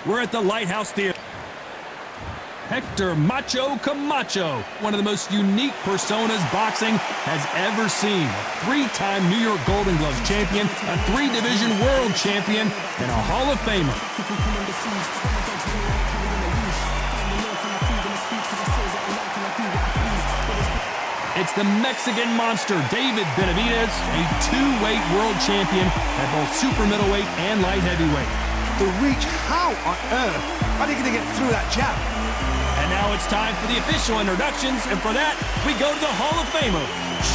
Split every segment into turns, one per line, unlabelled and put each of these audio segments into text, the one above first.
We're at the Lighthouse Theater. Hector Macho Camacho, one of the most unique personas boxing has ever seen. A three-time New York Golden Gloves champion, a three-division world champion, and a Hall of Famer. It's the Mexican monster, David Benavidez, a two-weight world champion at both super middleweight and light heavyweight.
The reach, how on earth are they going to get through that jab?
And now it's time for the official introductions, and for that, we go to the Hall of Famer,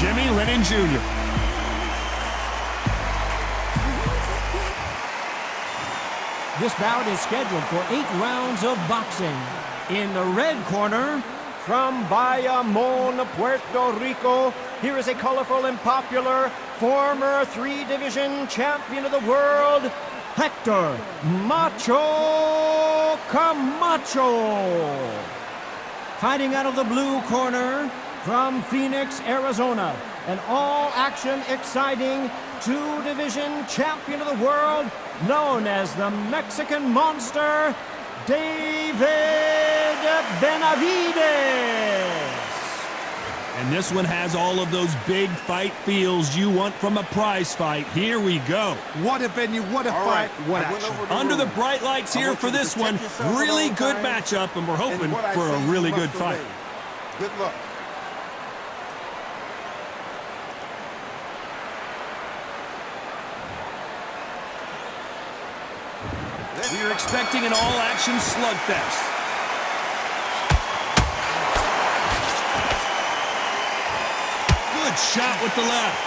Jimmy Lennon Jr.
This bout is scheduled for 8 rounds of boxing. In the red corner, from Bayamon, Puerto Rico, here is a colorful and popular former three-division champion of the world, Hector Macho Camacho. Fighting out of the blue corner, from Phoenix, Arizona, an all-action, exciting two-division champion of the world, known as the Mexican Monster, David Benavidez.
And this one has all of those big fight feels you want from a prize fight. Here we go.
What a venue, what a fight, what action.
Under the bright lights here for this one, really good matchup, and we're hoping for a really good fight.
Good luck.
We are expecting an all-action slugfest. Good shot with the left.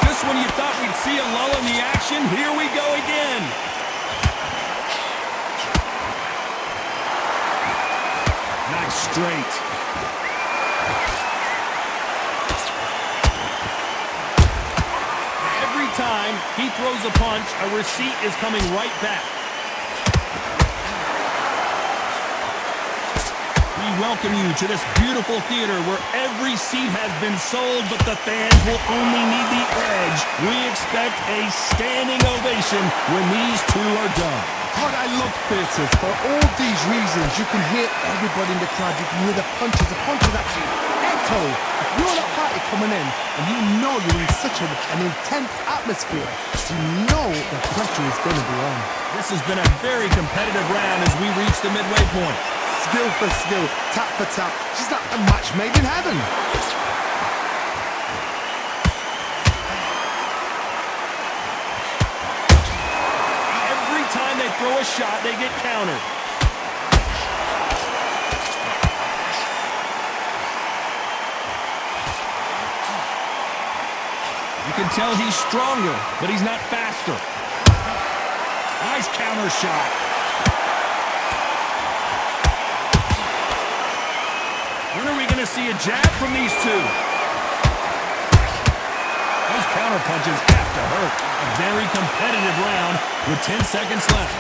Just when you thought we'd see a lull in the action, here we go again. Nice straight. Every time he throws a punch, a receipt is coming right back. We welcome you to this beautiful theater where every seat has been sold, but the fans will only need the edge. We expect a standing ovation when these two are done.
God, I love theatres for all these reasons. You can hear everybody in the crowd. You can hear the punches. The punches actually echo. If you're at a party coming in and you know you're in such an intense atmosphere, you know the pressure is going to be on.
This has been a very competitive round as we reach the midway point.
Skill for skill, tap for tap. She's like a match made in heaven.
Every time they throw a shot, they get countered. You can tell he's stronger, but he's not faster. Nice counter shot. When are we going to see a jab from these two? Those counter punches have to hurt. A very competitive round with 10 seconds left.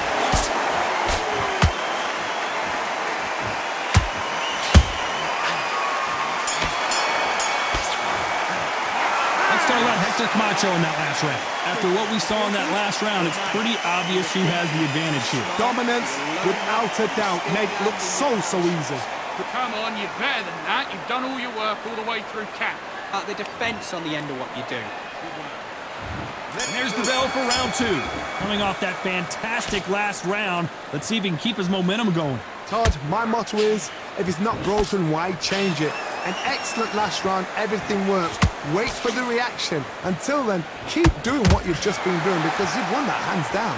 Let's talk about Hector Camacho in that last round. After what we saw in that last round, it's pretty obvious who has the advantage here.
Dominance, without a doubt, made it look so easy.
But come on, you're better than that. You've done all your work all the way through camp.
The defense on the end of what you do.
And there's the bell for round 2. Coming off that fantastic last round, let's see if he can keep his momentum going.
Todd, my motto is, if it's not broken, why change it? An excellent last round, everything works. Wait for the reaction. Until then, keep doing what you've just been doing because you've won that hands down.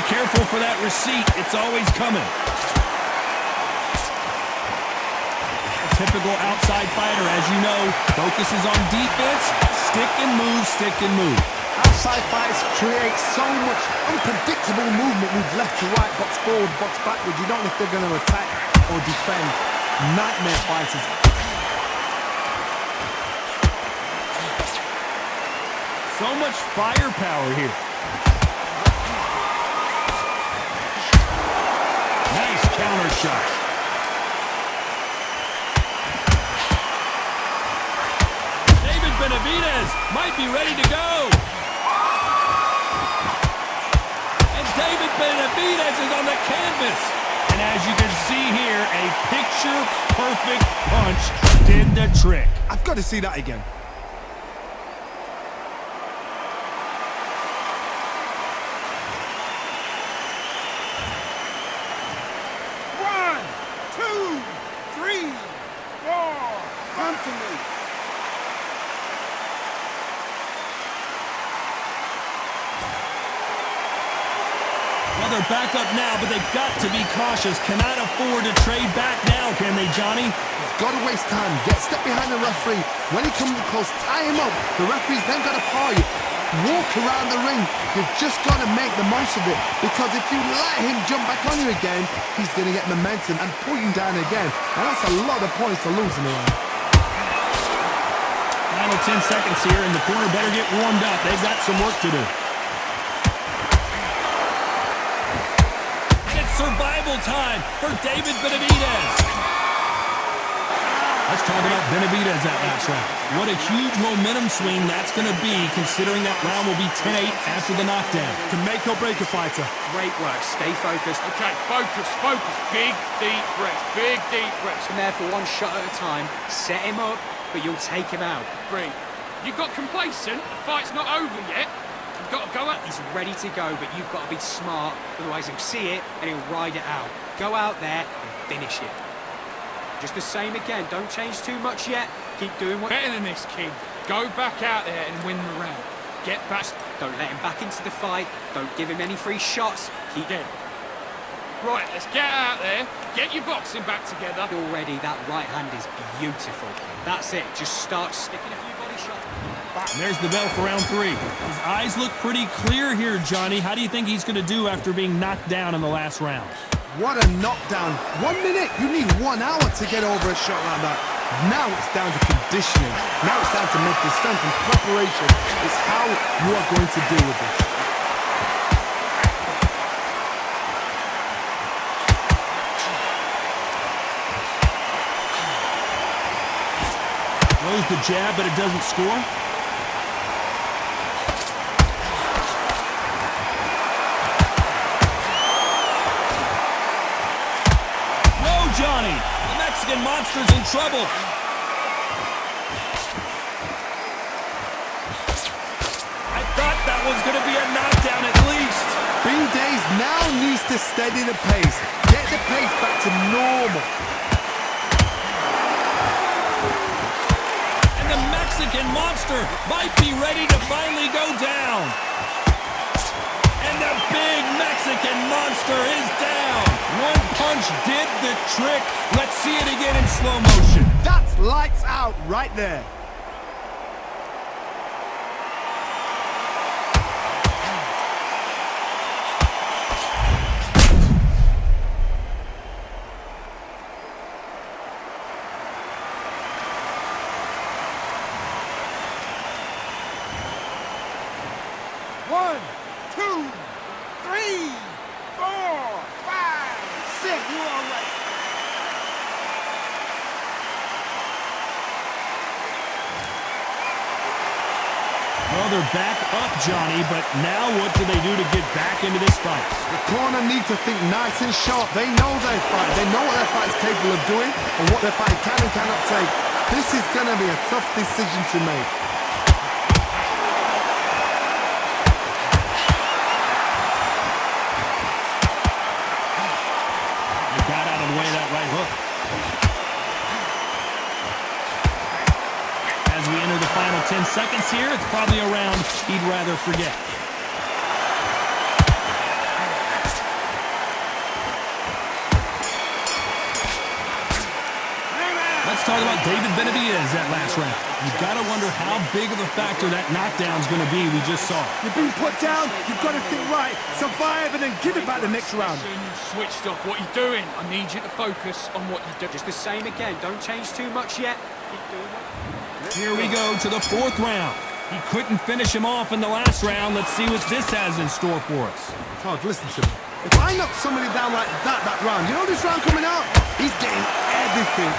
Careful for that receipt. It's always coming. A typical outside fighter, as you know, focuses on defense. Stick and move, stick and move.
Outside fighters create so much unpredictable movement. Move left to right, box forward, box backward. You don't know if they're going to attack or defend. Nightmare fighters.
So much firepower here. Nice shot. David Benavidez might be ready to go. And David Benavidez is on the canvas. And as you can see here, a picture-perfect punch did the trick.
I've got to see that again.
One, two, three, four. Come to me.
Well, they're back up now, but they've got to be cautious. Cannot afford to trade back now, can they, Johnny?
Got to waste time. Get step behind the referee. When he comes close, tie him up. The referee's then got to paw you. Walk around the ring. You've just got to make the most of it. Because if you let him jump back on you again, he's going to get momentum and pull you down again. And that's a lot of points to lose in the round.
Final 10 seconds here, and the corner better get warmed up. They've got some work to do. Survival time for David Benavidez. Let's talk about Benavidez that last round. What a huge momentum swing that's going to be, considering that round will be 10-8 after the knockdown.
Can make or break a fighter.
Great work. Stay focused.
Okay, focus, focus. Big, deep breaths. Big, deep breaths.
And there for one shot at a time. Set him up, but you'll take him out.
Breathe. You got complacent. The fight's not over yet. You've got to go out.
He's ready to go, but you've got to be smart. Otherwise, he'll see it and he'll ride it out. Go out there and finish it. Just the same again. Don't change too much yet. Keep doing what...
Better than this, kid. Go back out there and win the round. Get back.
Don't let him back into the fight. Don't give him any free shots. Keep
Dead. Right, let's get out there. Get your boxing back together.
already. That right hand is beautiful. That's it. Just start sticking a few body shots.
And there's the bell for round 3. His eyes look pretty clear here, Johnny. How do you think he's going to do after being knocked down in the last round?
What a knockdown. 1 minute. You need 1 hour to get over a shot like that. Now it's down to conditioning. Now it's down to mental strength and preparation. It's how you are going to deal with this.
Throws the jab, but it doesn't score. Johnny, the Mexican monster's in trouble. I thought that was going to be a knockdown at least.
Bing Days now needs to steady the pace. Get the pace back to normal.
And the Mexican monster might be ready to finally go down. And the big Mexican monster is down. One punch did the trick. Let's see it again in slow motion.
That's lights out right there.
One, two, three, four, five, six. You all right?
Well, they're back up, Johnny, but now what do they do to get back into this fight?
The corner need to think nice and sharp. They know their fight. They know what their fight is capable of doing and what their fight can and cannot take. This is going to be a tough decision to make.
They got out of the way of that right hook. As we enter the final 10 seconds here, it's probably a round he'd rather forget. Let's talk about David Benavidez that last round. You've got to wonder how big of a factor that knockdown's going to be we just saw.
You've been put down. You've got to think right. Survive and then give it back the next round.
Switched off. What you doing? I need you to focus on what you do.
Just the same again. Don't change too much yet. Keep doing what...
Here we go to the 4th round. He couldn't finish him off in the last round. Let's see what this has in store for us.
Todd, listen to me. If I knock somebody down like that round, you know this round coming out? He's getting everything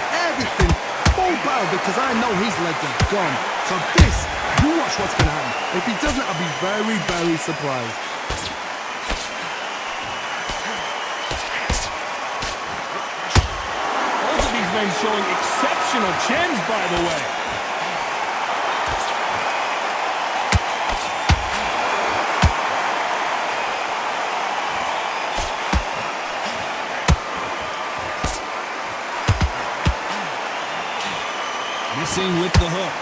full barrel because I know his legs are gone. So this, you watch what's going to happen. If he doesn't, I'll be very surprised.
Both of these men showing exceptional chins, by the way. Missing with the hook.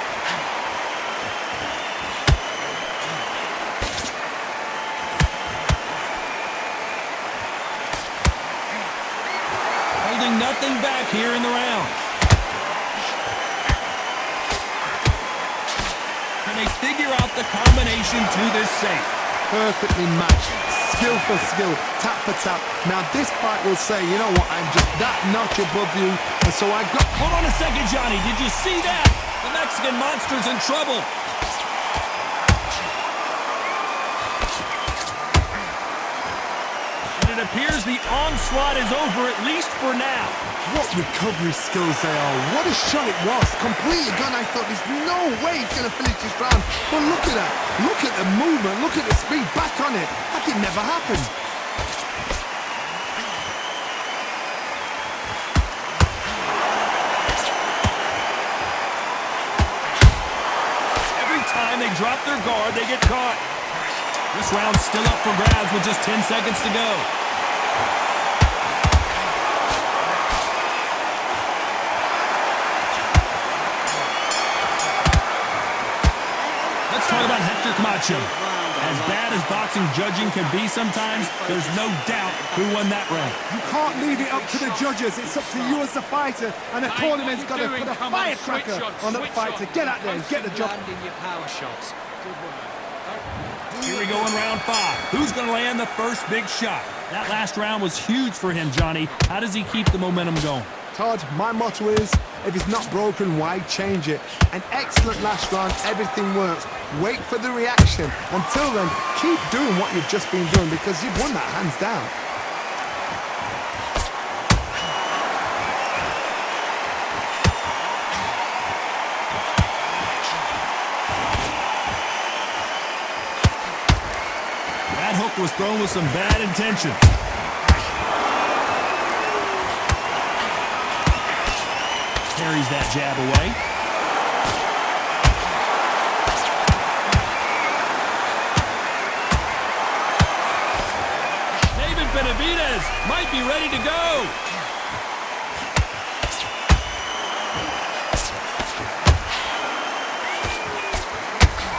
Holding nothing back here in the round. Can they figure out the combination to this safe?
Perfectly matched. Skill for skill, tap for tap. Now this fight will say, you know what, I'm just that notch above you, and so I've got...
Hold on a second, Johnny. Did you see that? The Mexican monster's in trouble. And it appears the onslaught is over, at least for now.
What recovery skills they are. What a shot it was. Completely gone. I thought there's no way he's going to finish this round. But look at that. Look at the movement. Look at the speed. Back on it. Like it never happened.
Every time they drop their guard, they get caught. This round's still up for grabs with just 10 seconds to go. Let's talk about Hector Camacho. As bad as boxing judging can be sometimes, there's no doubt who won that round.
You can't leave it up to the judges. It's up to you as the fighter. And the tournament's got to put a firecracker on that fight to get out there and get the job.
Landing your power shots.
Here we go in round 5. Who's going to land the first big shot? That last round was huge for him, Johnny. How does he keep the momentum going?
Todd, my motto is, if it's not broken, why change it? An excellent last round, everything works. Wait for the reaction. Until then, keep doing what you've just been doing because you've won that hands down.
That hook was thrown with some bad intention. Carries that jab away. David Benavidez might be ready to go.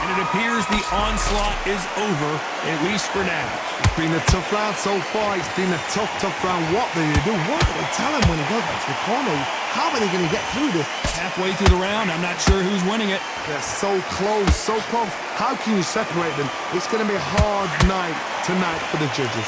And it appears the onslaught is over, at least for now.
It's been a tough round so far. It's been a tough round. What do they do? What do they tell him when he goes back to the corner? How are they going to get through this?
Halfway through the round, I'm not sure who's winning it.
They're so close, so close. How can you separate them? It's going to be a hard night tonight for the judges.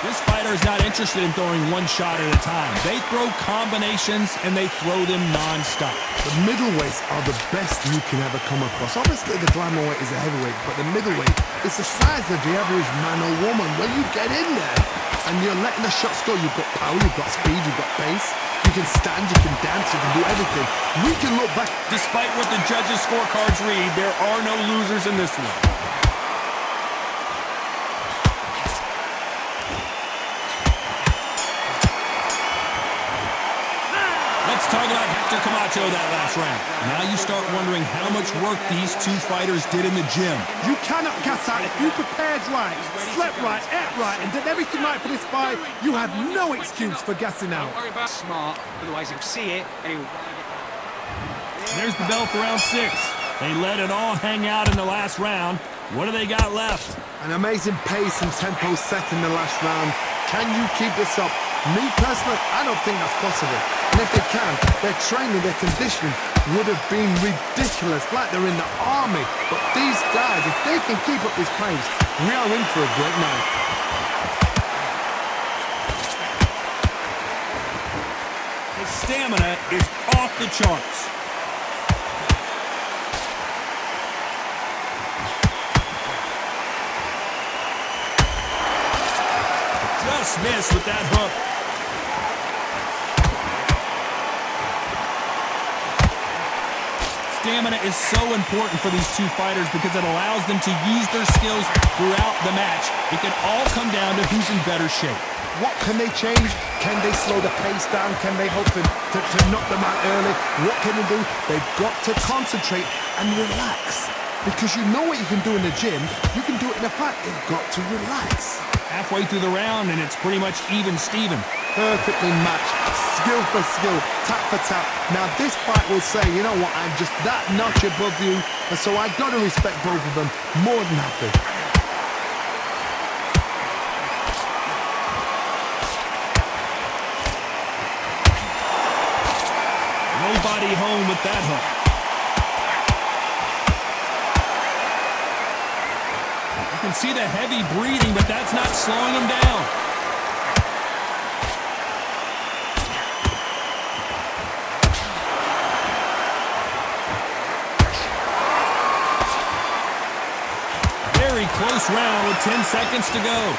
This fighter is not interested in throwing one shot at a time. They throw combinations, and they throw them non-stop.
The middleweights are the best you can ever come across. Obviously, the glamour weight is a heavyweight, but the middleweight is the size of the average man or woman. When you get in there and you're letting the shots go, you've got power, you've got speed, you've got pace. You can stand, you can dance, you can do everything. We can look back.
Despite what the judges' scorecards read, there are no losers in this one. Let's talk about Hector Camacho that last round. Now you start wondering how much work these two fighters did in the gym.
You cannot gas out. If you prepared right, slept right, ate right, and did everything right for this fight, you have no excuse for gassing out.
Don't worry about smart, otherwise he'll see it and he'll ride it.
There's the bell for round 6. They let it all hang out in the last round. What do they got left?
An amazing pace and tempo set in the last round. Can you keep this up? Me personally, I don't think that's possible. And if they can, their training, their conditioning would have been ridiculous, like they're in the army. But these guys, if they can keep up this pace, we are in for a great night.
His stamina is off off the charts. Just missed with that hook. Stamina is so important for these two fighters because it allows them to use their skills throughout the match. It can all come down to who's in better shape.
What can they change? Can they slow the pace down? Can they hope to knock them out early? What can they do? They've got to concentrate and relax. Because you know what you can do in the gym, you can do it in a fight. They've got to relax.
Halfway through the round, and it's pretty much even Steven.
Perfectly matched, skill for skill, tap for tap. Now this fight will say, you know what, I'm just that notch above you, and so I got to respect both of them more than happy.
Nobody home with that hook. You can see the heavy breathing, but that's not slowing him down. Very close round with 10 seconds to go.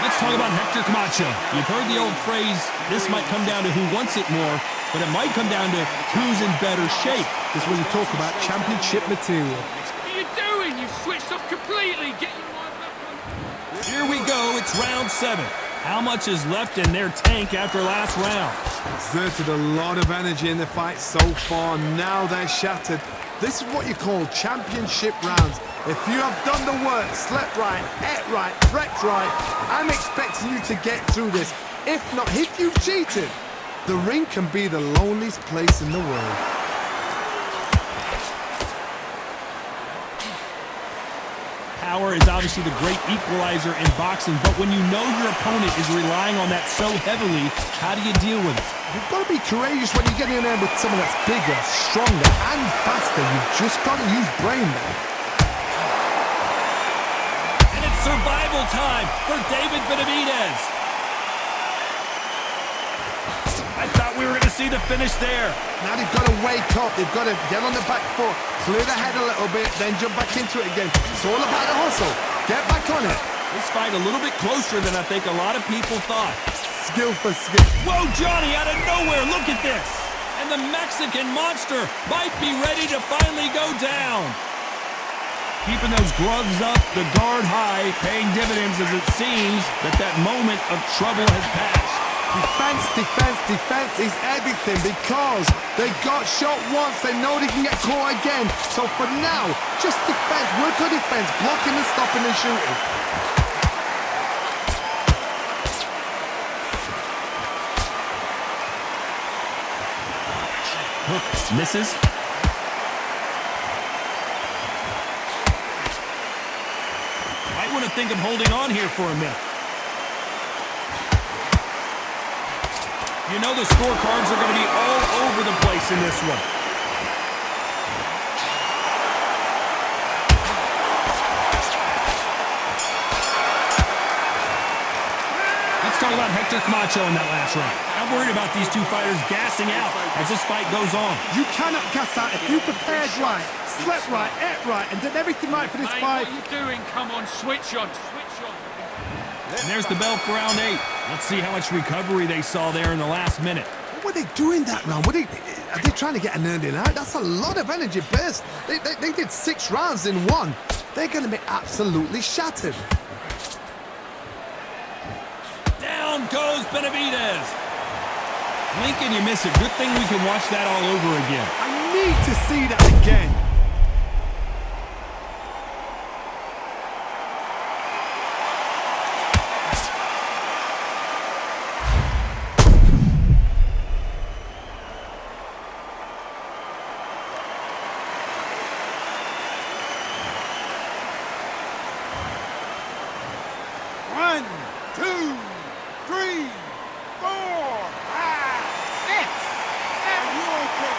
Let's talk about Hector Camacho. You've heard the old phrase, this might come down to who wants it more, but it might come down to who's in better shape.
This is when you talk about championship material.
What are you doing? You've switched off completely. Get your mind back on.
Here we go. It's round 7. How much is left in their tank after last round?
Exerted a lot of energy in the fight so far. Now they're shattered. This is what you call championship rounds. If you have done the work, slept right, ate right, prepped right, I'm expecting you to get through this. If not, if you've cheated, the ring can be the loneliest place in the world.
Power is obviously the great equalizer in boxing, but when you know your opponent is relying on that so heavily, how do you deal with it?
You've got to be courageous when you get in there with someone that's bigger, stronger, and faster. You've just got to use brain there.
And it's survival time for David Benavidez. I thought we were going to see the finish there.
Now they've got to wake up. They've got to get on the back foot, clear the head a little bit, then jump back into it again. It's all about the hustle. Get back on it.
This fight a little bit closer than I think a lot of people thought.
Skill for skill.
Whoa, Johnny, out of nowhere, look at this. And the Mexican monster might be ready to finally go down. Keeping those gloves up, the guard high, paying dividends as it seems that moment of trouble has passed.
Defense, defense, defense is everything because they got shot once. They know they can get caught again. So for now, just defense, work on defense, blocking and stopping and shooting.
Hook misses. Might want to think of holding on here for a minute. You know the scorecards are going to be all over the place in this one. Let's talk about Hector Camacho in that last round. I'm worried about these two fighters gassing out as this fight goes on.
You cannot gas out if you prepared right, slept right, ate right, and did everything right for this
Mate,
fight.
what are you doing? Come on, switch on, switch on.
And there's the bell for round 8. Let's see how much recovery they saw there in the last minute.
What were they doing that round? Are they trying to get an early night? That's a lot of energy burst. They did 6 rounds in one. They're going to be absolutely shattered.
Down goes Benavidez. Blink and you miss it. Good thing we can watch that all over again.
I need to see that again.
One, two, three, four, five, six, seven. You okay?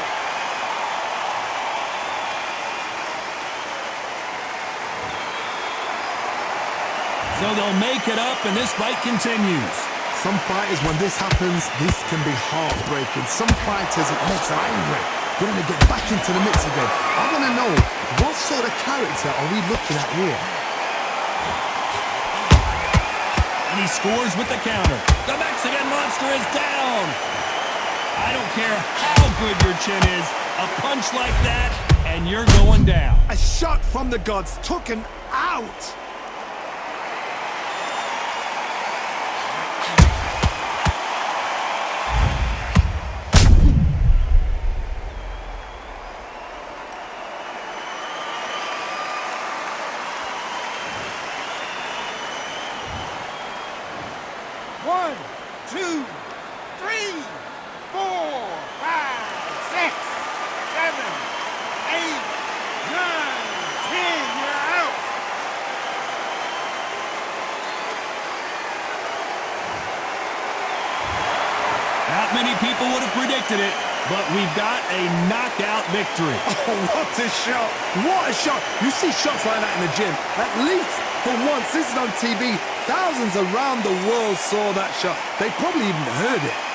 So they'll make it up, and this fight continues.
Some fighters, when this happens, this can be heartbreaking. Some fighters, it makes them angry. They want to get back into the mix again. I want to know, what sort of character are we looking at here?
And he scores with the counter. The Mexican Monster is down. I don't care how good your chin is, a punch like that, and you're going down.
A shot from the gods took him out.
One, two, three, 4, 5, 6, 7, 8, 9, 10. You're out.
Not many people would have predicted it, but we've got a knockout victory.
Oh, what a shot! What a shot! You see shots like that in the gym. At least for once, this is on TV. Thousands around the world saw that shot. They probably even heard it.